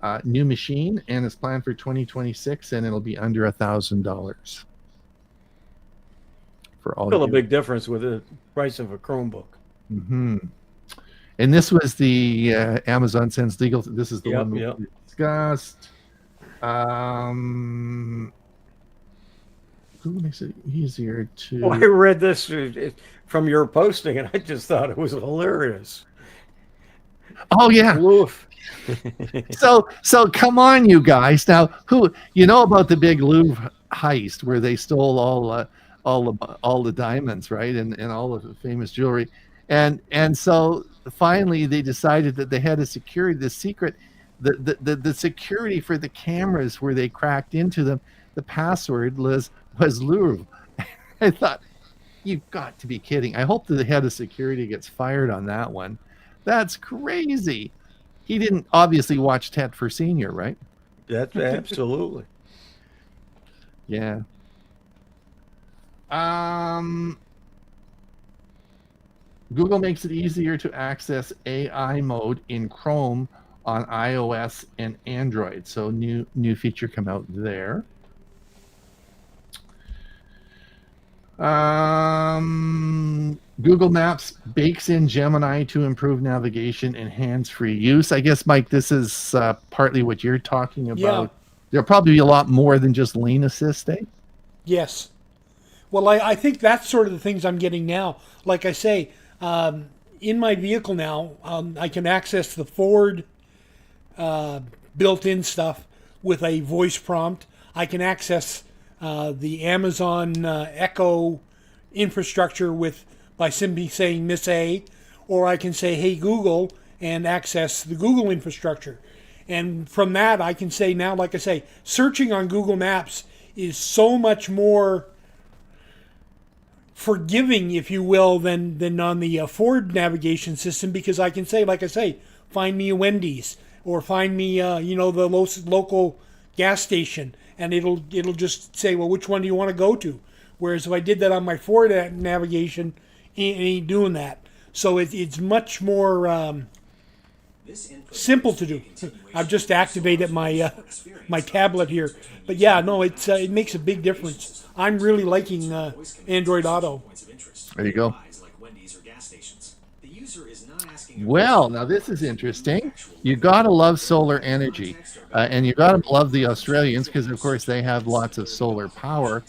machine, and it's planned for 2026, and it'll be under $1,000 for all. Still a big difference with the price of a Chromebook. Mm-hmm. And this was the Amazon sends legal. This is the one we discussed. Google makes it easier to. Well, I read this from your posting, and I just thought it was hilarious. Oh yeah. Woof. So come on, you guys. Now, who about the big Louvre heist where they stole all the diamonds, right, and all the famous jewelry, and so finally they decided that they had the secret, the security for the cameras where they cracked into them. The password was Louvre. I thought, you've got to be kidding. I hope that the head of security gets fired on that one. That's crazy. He didn't obviously watch Tet for Senior, right? That's absolutely. Yeah. Google makes it easier to access AI mode in Chrome on iOS and Android. So new feature come out there. Google Maps bakes in Gemini to improve navigation and hands-free use. I guess, Mike, this is partly what you're talking about. Yeah. There'll probably be a lot more than just lane assist, eh? Yes. Well, I think that's sort of the things I'm getting now. Like I say, in my vehicle now, I can access the Ford built-in stuff with a voice prompt. I can access the Amazon Echo infrastructure by simply saying Miss A, or I can say, hey Google, and access the Google infrastructure. And from that, I can say now, like I say, searching on Google Maps is so much more forgiving, if you will, than on the Ford navigation system, because I can say, like I say, find me a Wendy's, or find me, the local gas station, and it'll just say, well, which one do you want to go to? Whereas if I did that on my forward navigation, it ain't doing that. So it's much more simple to do. I've just activated my my tablet here, but yeah, no, it makes a big difference. I'm really liking Android Auto. There you go. Well, now this is interesting. You gotta love solar energy, and you gotta love the Australians because, of course, they have lots of solar power,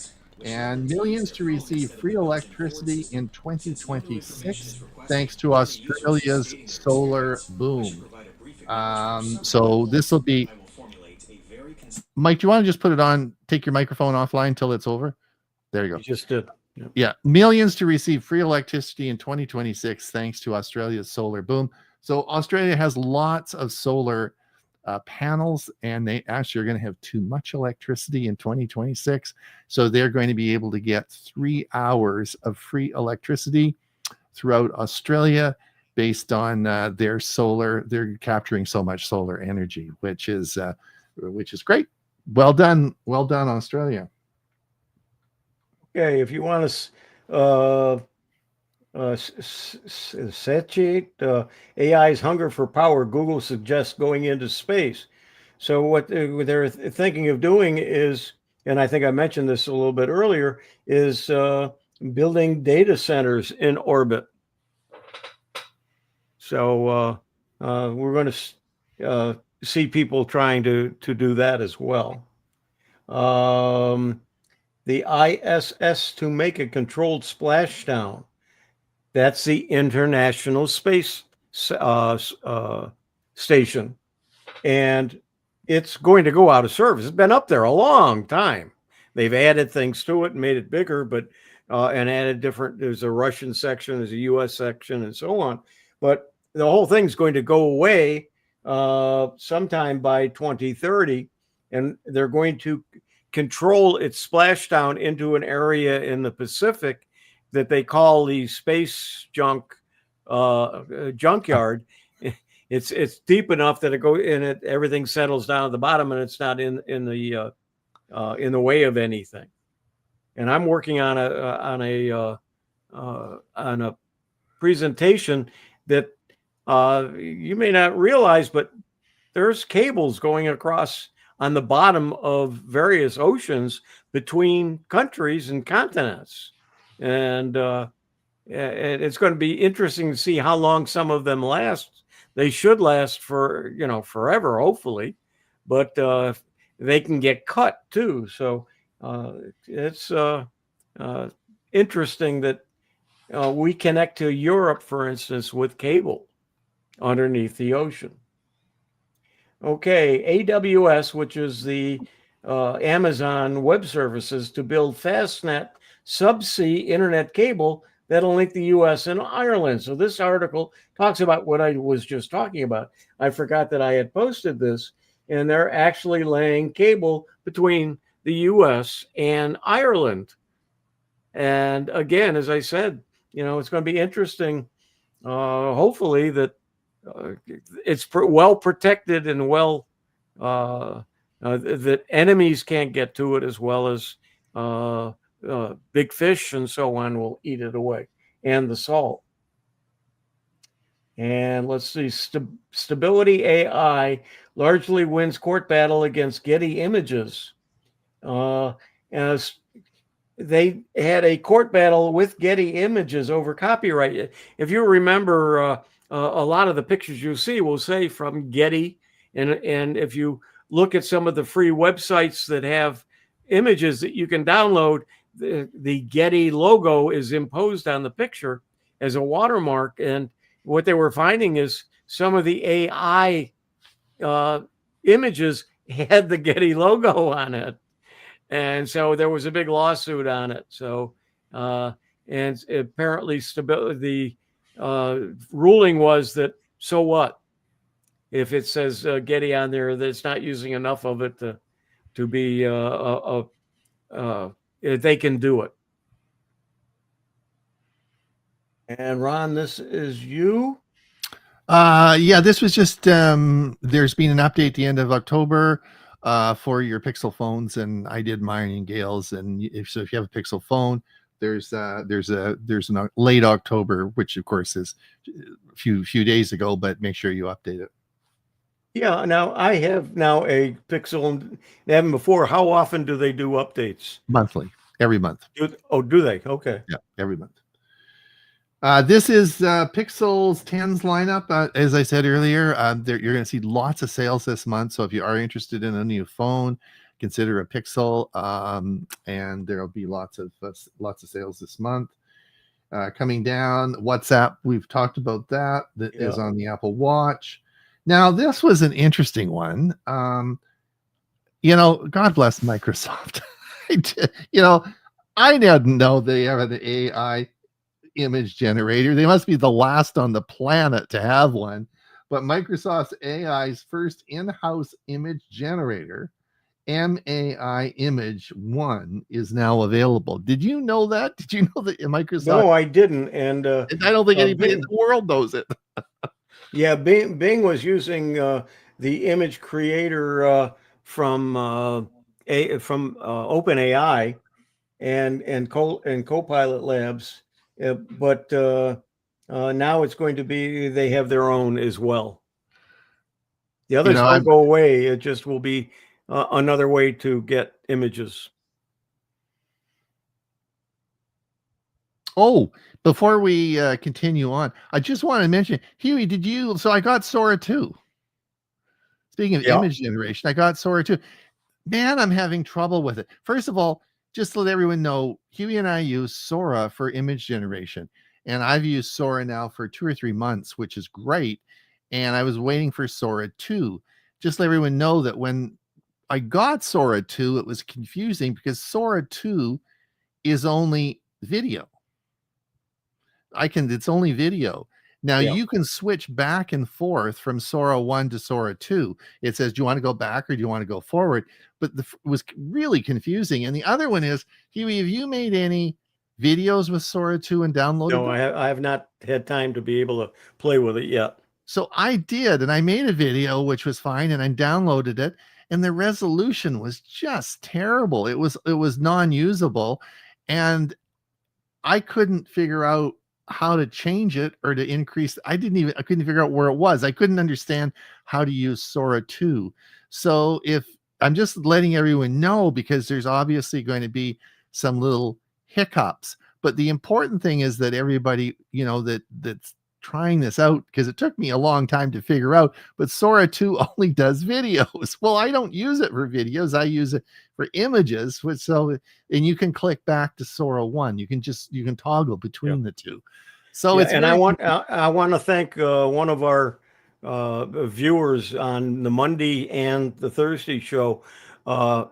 and millions to receive free electricity in 2026, thanks to Australia's solar boom. So this will be. Mike, do you want to just put it on? Take your microphone offline till it's over. There you go. You just did. Yeah, millions to receive free electricity in 2026 thanks to Australia's solar boom. So Australia has lots of solar panels, and they actually are going to have too much electricity in 2026. So they're going to be able to get 3 hours of free electricity throughout Australia based on their solar. They're capturing so much solar energy, which is great. Well done, Australia. Okay, if you want to satiate AI's hunger for power, Google suggests going into space. So what they're thinking of doing is, and I think I mentioned this a little bit earlier, is building data centers in orbit. So we're going to see people trying to do that as well. The ISS to make a controlled splashdown. That's the International Space Station. And it's going to go out of service. It's been up there a long time. They've added things to it and made it bigger, but and added different, there's a Russian section, there's a US section, and so on. But the whole thing's going to go away sometime by 2030, and they're going to control its splashdown into an area in the Pacific that they call the space junkyard. It's deep enough that everything settles down at the bottom, and it's not in the way of anything. And I'm working on a presentation that you may not realize, but there's cables going across on the bottom of various oceans between countries and continents. And it's going to be interesting to see how long some of them last. They should last for, forever, hopefully, but they can get cut too. So it's interesting that we connect to Europe, for instance, with cable underneath the ocean. Okay, AWS, which is the Amazon Web Services, to build FastNet subsea internet cable that'll link the U.S. and Ireland. So this article talks about what I was just talking about. I forgot that I had posted this, and they're actually laying cable between the U.S. and Ireland. And again, as I said, it's going to be interesting. Hopefully that it's well protected and well that enemies can't get to it, as well as big fish and so on will eat it away, and the salt. And let's see, Stability AI largely wins court battle against Getty Images. As they had a court battle with Getty Images over copyright. If you remember, a lot of the pictures you see will say from Getty, and if you look at some of the free websites that have images that you can download, the Getty logo is imposed on the picture as a watermark. And what they were finding is some of the AI images had the Getty logo on it. And so there was a big lawsuit on it. So, and apparently the ruling was that, so what? If it says Getty on there, that it's not using enough of it to be, they can do it. And Ron, this is you? Yeah, this was just, there's been an update at the end of October for your Pixel phones, and I did mine and Gail's. And if you have a Pixel phone, there's an late October, which of course is a few days ago, but make sure you update it Yeah, now I have now a Pixel, and they haven't before. How often do they do updates? monthly, every month. Do they? Okay. Yeah, every month. This is Pixel's 10's lineup. As I said earlier, you're going to see lots of sales this month. So if you are interested in a new phone, consider a Pixel, and there will be lots of sales this month. Coming down, WhatsApp. We've talked about that. That is on the Apple Watch. Now, this was an interesting one. God bless Microsoft. I didn't know they have an AI image generator. They must be the last on the planet to have one. But Microsoft's AI's first in-house image generator, MAI Image 1, is now available. Did you know that? Did you know that Microsoft? No, I didn't. And I don't think anybody in the world knows it. Yeah, Bing was using the image creator from OpenAI and Copilot Labs, but now it's going to be they have their own as well. The others don't go away. It just will be another way to get images. Oh, before we continue on, I just want to mention, Huey, so I got Sora 2. Speaking of image generation, I got Sora 2. Man, I'm having trouble with it. First of all, just to let everyone know, Huey and I use Sora for image generation. And I've used Sora now for 2 or 3 months, which is great. And I was waiting for Sora 2. Just let everyone know that when I got Sora 2, it was confusing because Sora 2 is only video. It's only video. Now you can switch back and forth from Sora 1 to Sora 2. It says, do you want to go back or do you want to go forward? But it was really confusing. And the other one is, Huey, have you made any videos with Sora 2 and downloaded them? No, I have not had time to be able to play with it yet. So I did, and I made a video, which was fine, and I downloaded it, and the resolution was just terrible. It was non-usable, and I couldn't figure out how to change it or to increase. I couldn't figure out where it was. I couldn't understand how to use Sora 2. So if I'm just letting everyone know, because there's obviously going to be some little hiccups, but the important thing is that everybody, that's trying this out, because it took me a long time to figure out, but Sora 2 only does videos. Well, I don't use it for videos. I use it for images. And you can click back to Sora 1. You can toggle between the two. So I want to thank one of our viewers on the Monday and the Thursday show.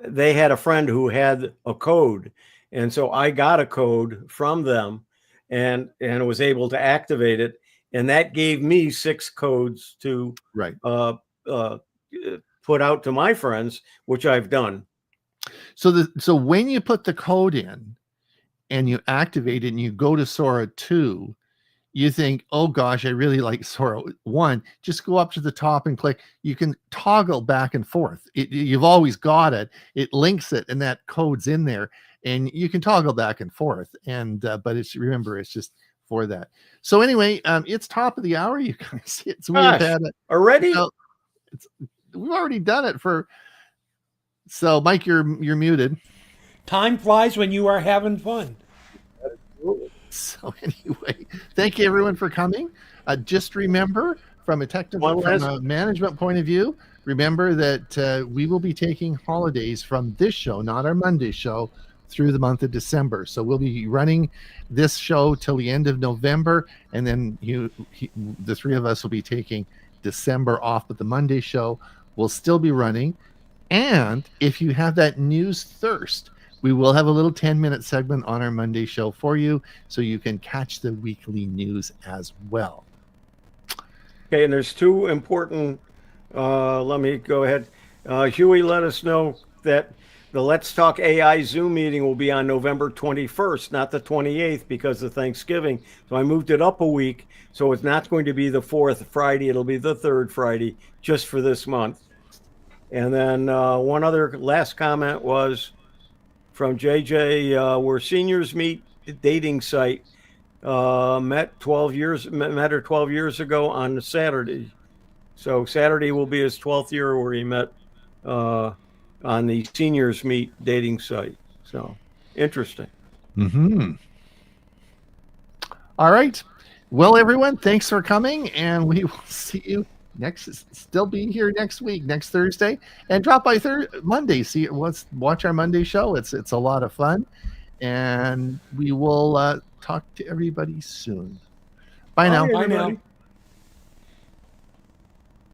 They had a friend who had a code, and so I got a code from them and was able to activate it. And that gave me 6 codes to put out to my friends, which I've done. So when you put the code in and you activate it and you go to Sora 2, you think, oh gosh, I really like Sora 1. Just go up to the top and click. You can toggle back and forth. You've always got it. It links it, and that code's in there, and you can toggle back and forth. And but it's just for that. So anyway, it's top of the hour, you guys. We've had it already. We've already done it for. So Mike, you're muted. Time flies when you are having fun. So anyway, thank you everyone for coming. Just remember, from a management point of view, remember that we will be taking holidays from this show, not our Monday show, through the month of December. So we'll be running this show till the end of November, and then the 3 of us will be taking December off, but the Monday show will still be running. And if you have that news thirst, we will have a little 10-minute segment on our Monday show for you, so you can catch the weekly news as well. Okay, and there's 2 important, let me go ahead. Huey let us know that the Let's Talk AI Zoom meeting will be on November 21st, not the 28th, because of Thanksgiving. So I moved it up a week. So it's not going to be the 4th Friday. It'll be the 3rd Friday, just for this month. And then one other last comment was from JJ, where seniors meet dating site. Met her 12 years ago on Saturday. So Saturday will be his 12th year where he met on the seniors meet dating site. So interesting. Mm-hmm. All right. Well, everyone, thanks for coming, and we will see you still be here next week, next Thursday, and drop by Monday. Watch our Monday show. It's a lot of fun, and we will talk to everybody soon. Bye now. Bye, Bye everybody. now.